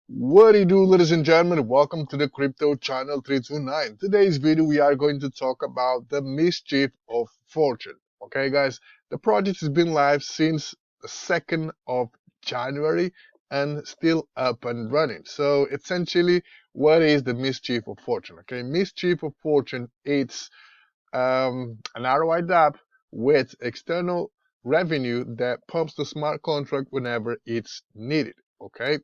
What do you do, ladies and gentlemen? Welcome to the Crypto Channel 329. Today's video, we are going to talk about the Mischief of Fortune. Okay, guys, the project has been live since the 2nd of January and still up and running. So, essentially, what is the Mischief of Fortune? Okay, Mischief of Fortune, it's an ROI app with external revenue that pumps the smart contract whenever it's needed. Okay,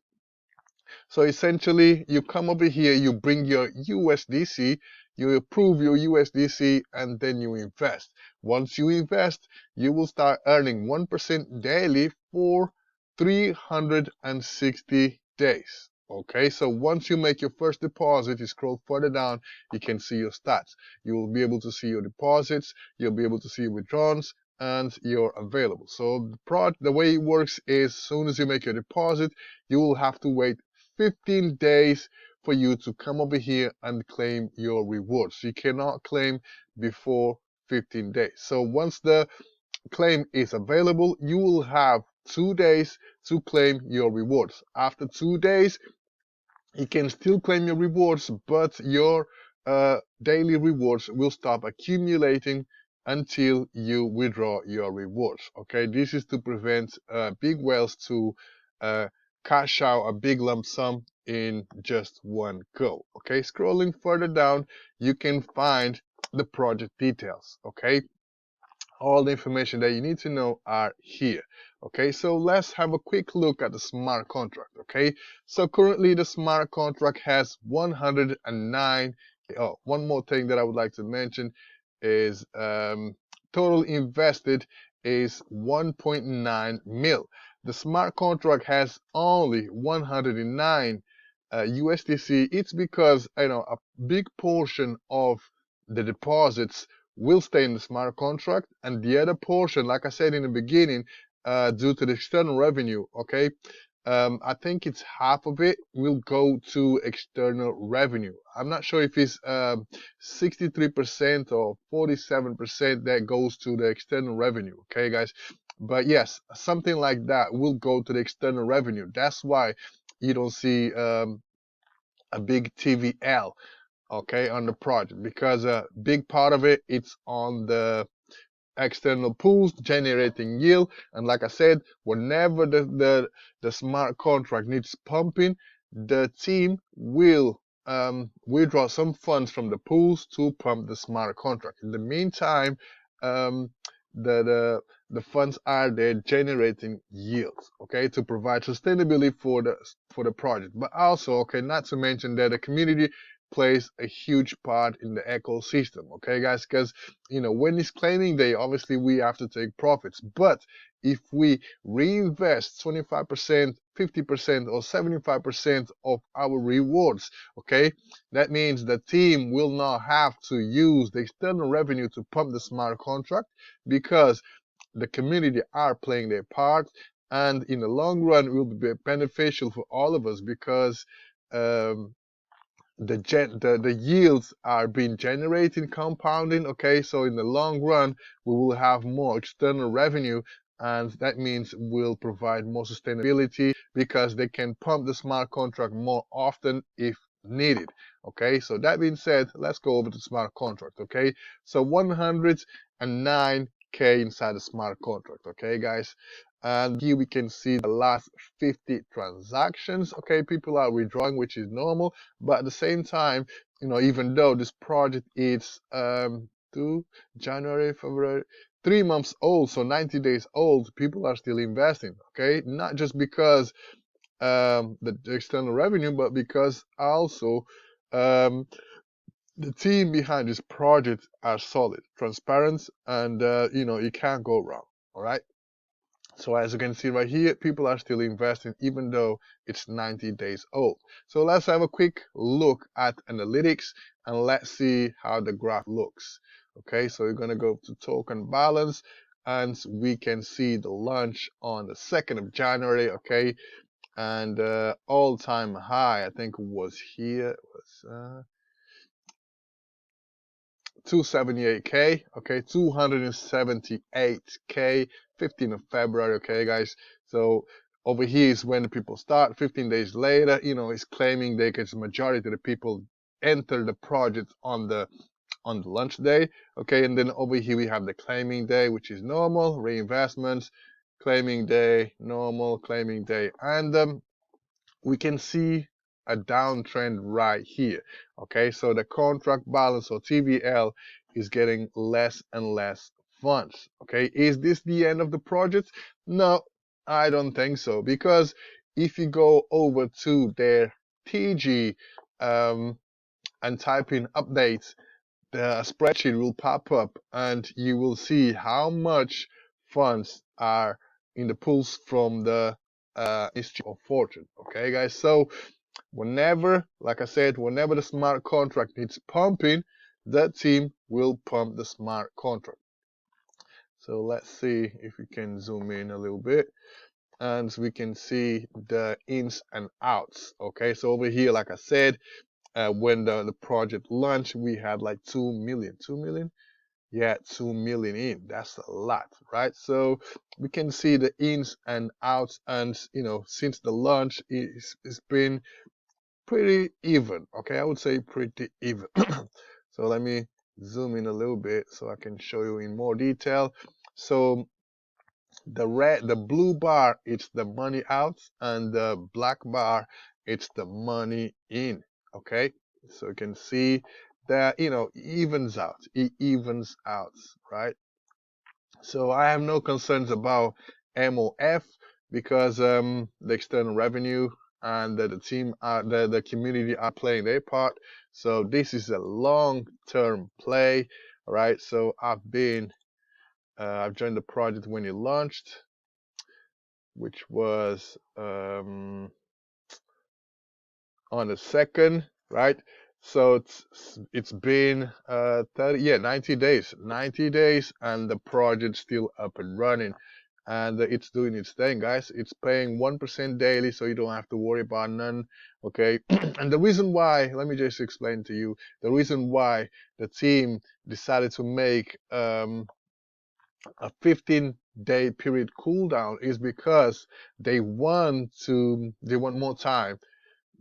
so essentially, you come over here, you bring your USDC, you approve your USDC, and then you invest. Once you invest, you will start earning 1% daily for 360 days. Okay, so once you make your first deposit, you scroll further down, you can see your stats. You will be able to see your deposits, you'll be able to see withdrawals, and you're available. So the way it works is, as soon as you make your deposit, you will have to wait 15 days for you to come over here and claim your rewards. You cannot claim before 15 days. So once the claim is available, you will have 2 days to claim your rewards. After 2 days, you can still claim your rewards, but your daily rewards will stop accumulating until you withdraw your rewards. Okay, this is to prevent big whales to uh, cash out a big lump sum in just one go. Okay, scrolling further down, you can find the project details. Okay, all the information that you need to know are here. Okay, so let's have a quick look at the smart contract. Okay, so currently the smart contract has 109. Oh, one more thing that I would like to mention is total invested is 1.9 mil. The smart contract has only 109 USDC. It's because a big portion of the deposits will stay in the smart contract, and the other portion, like I said in the beginning, due to the external revenue, okay, I think it's half of it will go to external revenue. I'm not sure if it's 63% or 47% that goes to the external revenue, okay, guys. But yes, something like that will go to the external revenue. That's why you don't see a big TVL, okay, on the project, because a big part of it, it's on the external pools generating yield. And like I said, whenever the smart contract needs pumping, the team will withdraw some funds from the pools to pump the smart contract. In the meantime, um, the funds are there generating yields, okay, to provide sustainability for the project. But also, okay, not to mention that the community plays a huge part in the ecosystem, okay, guys, because when it's claiming day, obviously we have to take profits. But if we reinvest 25%, 50%, or 75% of our rewards, okay, that means the team will not have to use the external revenue to pump the smart contract, because the community are playing their part, and in the long run it will be beneficial for all of us, because um, the yields are being generated, compounding. Okay, so in the long run we will have more external revenue, and that means we'll provide more sustainability, because they can pump the smart contract more often if needed. Okay, so that being said, let's go over to smart contract. Okay, so 109K inside the smart contract. Okay, guys, and here we can see the last 50 transactions. Okay, people are withdrawing, which is normal, but at the same time, even though this project is to January, February, 3 months old, so 90 days old, people are still investing. Okay, not just because the external revenue, but because also um, the team behind this project are solid, transparent, and you can't go wrong. All right. So as you can see right here, people are still investing even though it's 90 days old. So let's have a quick look at analytics, and let's see how the graph looks. Okay, so we're gonna go to token balance, and we can see the launch on the 2nd of January. Okay, and all-time high, I think, was here, was 278K. Okay, 278K, 15th of February. Okay, guys, so Over here is when the people start. 15 days later, it's claiming they get the majority of the people enter the project on the launch day. Okay, and then over here we have the claiming day, which is normal, reinvestments, claiming day, normal, claiming day, and we can see a downtrend right here. Okay, so the contract balance, or TVL, is getting less and less funds. Okay, is this the end of the project? No, I don't think so, because if you go over to their TG and type in updates, the spreadsheet will pop up and you will see how much funds are in the pools from the Mischief of Fortune. Okay, guys, so whenever, like I said, whenever the smart contract needs pumping, that team will pump the smart contract. So let's see if we can zoom in a little bit, and we can see the ins and outs. Okay, so over here, like I said, when the project launched, we had like 2 million. 2 million? Yeah, 2 million in. That's a lot, right? So we can see the ins and outs, and since the launch, it's been pretty even. Okay, I would say pretty even. So let me zoom in a little bit so I can show you in more detail. So the blue bar, it's the money out, and the black bar, it's the money in. Okay, so you can see that evens out. It evens out, right? So I have no concerns about MOF, because the external revenue and the team are the community are playing their part. So this is a long-term play, right? So I've joined the project when it launched, which was on the 2nd, right? So it's been 90 days, and the project's still up and running, and it's doing its thing, guys. It's paying 1% daily, so you don't have to worry about none. Okay, and the reason why, let me just explain to you the reason why the team decided to make a 15-day period cooldown is because they want more time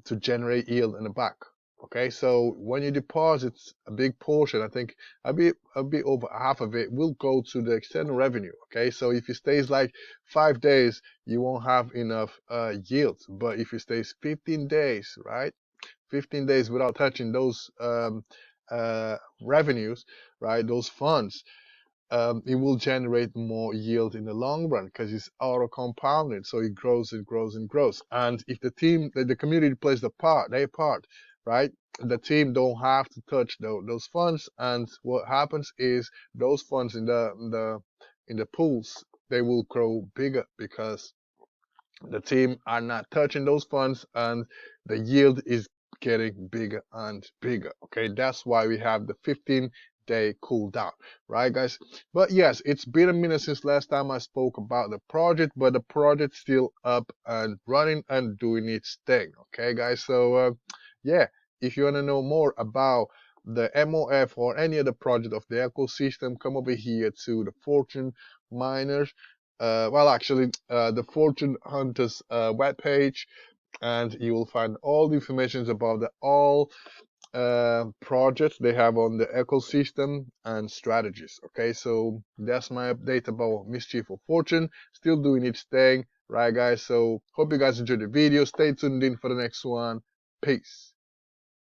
to generate yield in the back. Okay, so when you deposit a big portion, I think a bit over half of it will go to the external revenue. Okay, so if it stays like 5 days, you won't have enough yield. But if it stays 15 days, right, 15 days without touching those revenues, right, those funds, it will generate more yield in the long run, because it's auto compounded, so it grows and grows and grows. And if the community plays their part, right, the team don't have to touch those funds, and what happens is those funds in the pools, they will grow bigger, because the team are not touching those funds, and the yield is getting bigger and bigger. Okay, that's why we have the 15-day cooldown, right, guys? But yes, it's been a minute since last time I spoke about the project, but the project's still up and running and doing its thing. Okay, guys, so yeah, if you want to know more about the MOF or any other project of the ecosystem, come over here to the Fortune Miners, the Fortune Hunters webpage, and you will find all the information about all projects they have on the ecosystem and strategies. Okay, so that's my update about Mischief of Fortune, still doing its thing, right, guys? So hope you guys enjoyed the video. Stay tuned in for the next one. Peace.